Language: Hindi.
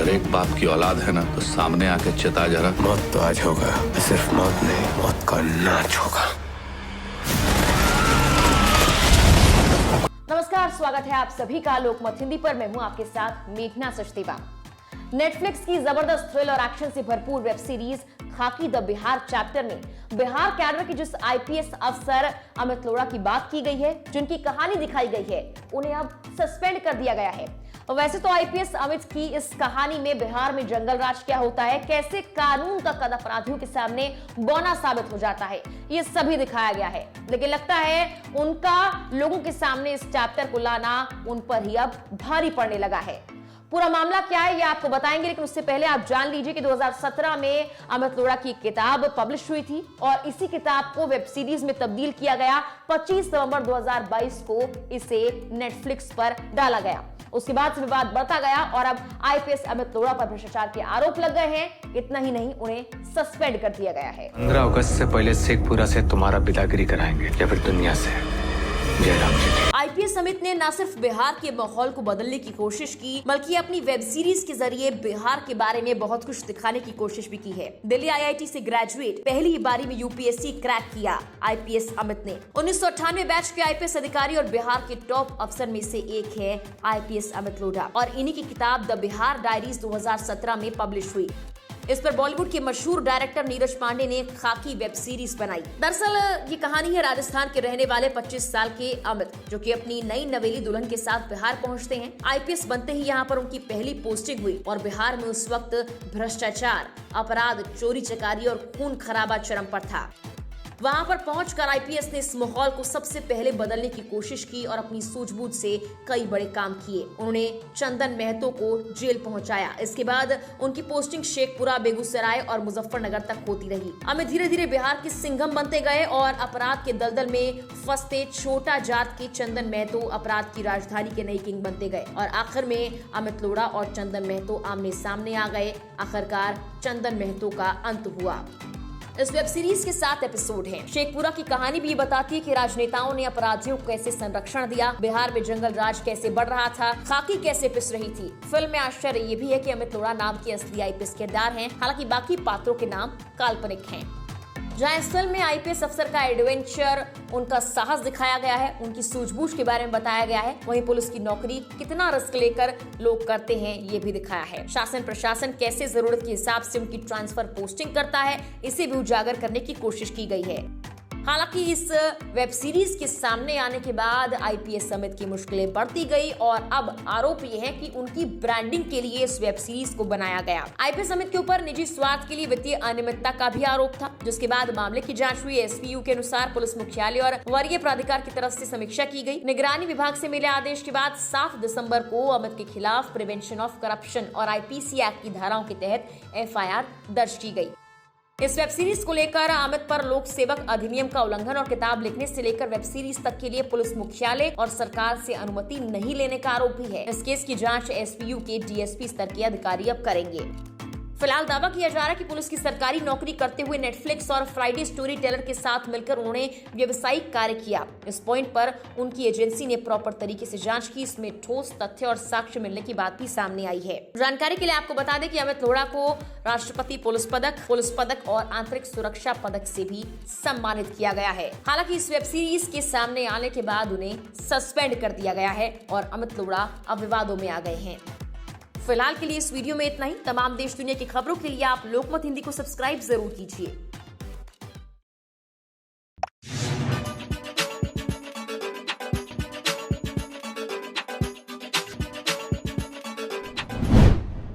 अगर एक बाप की औलाद है ना तो सामने आके चिता जरा। मौत तो आज होगा, सिर्फ मौत नहीं, मौत का नाच होगा। नमस्कार, स्वागत है आप सभी का लोकमत हिंदी पर। मैं हूं आपके साथ मेघना सचदेवा। नेटफ्लिक्स की जबरदस्त थ्रिल और एक्शन से भरपूर वेब सीरीज खाकी द बिहार चैप्टर में बिहार कैडर के जिस आईपीएस अफसर अमित लोढ़ा की बात की गई है, जिनकी कहानी दिखाई गई है, उन्हें अब सस्पेंड कर दिया गया है। वैसे तो आईपीएस अमित की इस कहानी में बिहार में जंगल राज क्या होता है, कैसे कानून का कद अपराधियों के सामने बौना साबित हो जाता है, ये सभी दिखाया गया है। लेकिन लगता है उनका लोगों के सामने इस चैप्टर को लाना उन पर ही अब भारी पड़ने लगा है। पूरा मामला क्या है ये आपको बताएंगे, लेकिन उससे पहले आप जान लीजिए कि 2017 में अमित लोढ़ा की किताब पब्लिश हुई थी और इसी किताब को वेब सीरीज में तब्दील किया गया। 25 नवंबर 2022 को इसे नेटफ्लिक्स पर डाला गया। उसके बाद से विवाद बढ़ता गया और अब आईपीएस अमित लोढ़ा पर भ्रष्टाचार के आरोप लग गए हैं। इतना ही नहीं, उन्हें सस्पेंड कर दिया गया है। 15 अगस्त से पहले शेखपुरा से तुम्हारा विदागिरी कराएंगे या फिर दुनिया से। जयराम जी। आईपीएस अमित ने न सिर्फ बिहार के माहौल को बदलने की कोशिश की, बल्कि अपनी वेब सीरीज के जरिए बिहार के बारे में बहुत कुछ दिखाने की कोशिश भी की है। दिल्ली आईआईटी से ग्रेजुएट, पहली ही बारी में यूपीएससी क्रैक किया आईपीएस अमित ने। 1998 बैच के आईपीएस अधिकारी और बिहार के टॉप अफसर में से एक है आईपीएस अमित लोढ़ा और इन्हीं की किताब द बिहार डायरीज 2017 में पब्लिश हुई। इस पर बॉलीवुड के मशहूर डायरेक्टर नीरज पांडे ने खाकी वेब सीरीज बनाई। दरअसल ये कहानी है राजस्थान के रहने वाले 25 साल के अमित, जो कि अपनी नई नवेली दुल्हन के साथ बिहार पहुंचते हैं। आईपीएस बनते ही यहाँ पर उनकी पहली पोस्टिंग हुई और बिहार में उस वक्त भ्रष्टाचार, अपराध, चोरी चकारी और खून खराबा चरम पर था। वहां पर पहुंचकर आईपीएस ने इस माहौल को सबसे पहले बदलने की कोशिश की और अपनी सूझबूझ से कई बड़े काम किए। उन्होंने चंदन महतो को जेल पहुंचाया। इसके बाद उनकी पोस्टिंग शेखपुरा, बेगूसराय और मुजफ्फरनगर तक होती रही। अमित धीरे धीरे बिहार के सिंघम बनते गए और अपराध के दलदल में फंसते छोटा जात के चंदन महतो अपराध की राजधानी के नए किंग बनते गए और आखिर में अमित लोढ़ा और चंदन महतो आमने सामने आ गए। आखिरकार चंदन महतो का अंत हुआ। इस वेब सीरीज के 7 एपिसोड हैं। शेखपुरा की कहानी भी बताती है कि राजनेताओं ने अपराधियों को कैसे संरक्षण दिया, बिहार में जंगल राज कैसे बढ़ रहा था, खाकी कैसे पिस रही थी। फिल्म में आश्चर्य ये भी है कि अमित लोढ़ा नाम के असली आईपीएस किरदार हैं, हालांकि बाकी पात्रों के नाम काल्पनिक हैं। जहां इस फिल्म में आईपीएस अफसर का एडवेंचर, उनका साहस दिखाया गया है, उनकी सूझबूझ के बारे में बताया गया है, वहीं पुलिस की नौकरी कितना रिस्क लेकर लोग करते हैं ये भी दिखाया है। शासन प्रशासन कैसे जरूरत के हिसाब से उनकी ट्रांसफर पोस्टिंग करता है, इसे भी उजागर करने की कोशिश की गई है। हालांकि इस वेब सीरीज के सामने आने के बाद आईपीएस अमित की मुश्किलें बढ़ती गई और अब आरोप ये है कि उनकी ब्रांडिंग के लिए इस वेब सीरीज को बनाया गया। आईपीएस अमित के ऊपर निजी स्वार्थ के लिए वित्तीय अनियमितता का भी आरोप था, जिसके बाद मामले की जांच हुई। एसपीयू के अनुसार पुलिस मुख्यालय और वरीय प्राधिकार की तरफ से समीक्षा की गई। निगरानी विभाग से मिले आदेश के बाद 7 दिसंबर को अमित के खिलाफ प्रिवेंशन ऑफ करप्शन और आईपीसी एक्ट की धाराओं के तहत एफआईआर दर्ज की गई। इस वेब सीरीज को लेकर अमित पर लोक सेवक अधिनियम का उल्लंघन और किताब लिखने से लेकर वेब सीरीज तक के लिए पुलिस मुख्यालय और सरकार से अनुमति नहीं लेने का आरोप भी है। इस केस की जांच एसपीयू के डीएसपी स्तर के अधिकारी अब करेंगे। फिलहाल दावा किया जा रहा है कि पुलिस की सरकारी नौकरी करते हुए नेटफ्लिक्स और फ्राइडे स्टोरी टेलर के साथ मिलकर उन्होंने व्यवसायिक कार्य किया। इस पॉइंट पर उनकी एजेंसी ने प्रॉपर तरीके से जांच की। इसमें ठोस तथ्य और साक्ष्य मिलने की बात भी सामने आई है। जानकारी के लिए आपको बता दें कि अमित लोढ़ा को राष्ट्रपति पुलिस पदक और आंतरिक सुरक्षा पदक से भी सम्मानित किया गया है। हालांकि इस वेब सीरीज के सामने आने के बाद उन्हें सस्पेंड कर दिया गया है और अमित लोढ़ा अब विवादों में आ गए हैं। फिलहाल के लिए इस वीडियो में इतना ही। तमाम देश दुनिया की खबरों के लिए आप लोकमत हिंदी को सब्सक्राइब जरूर कीजिए।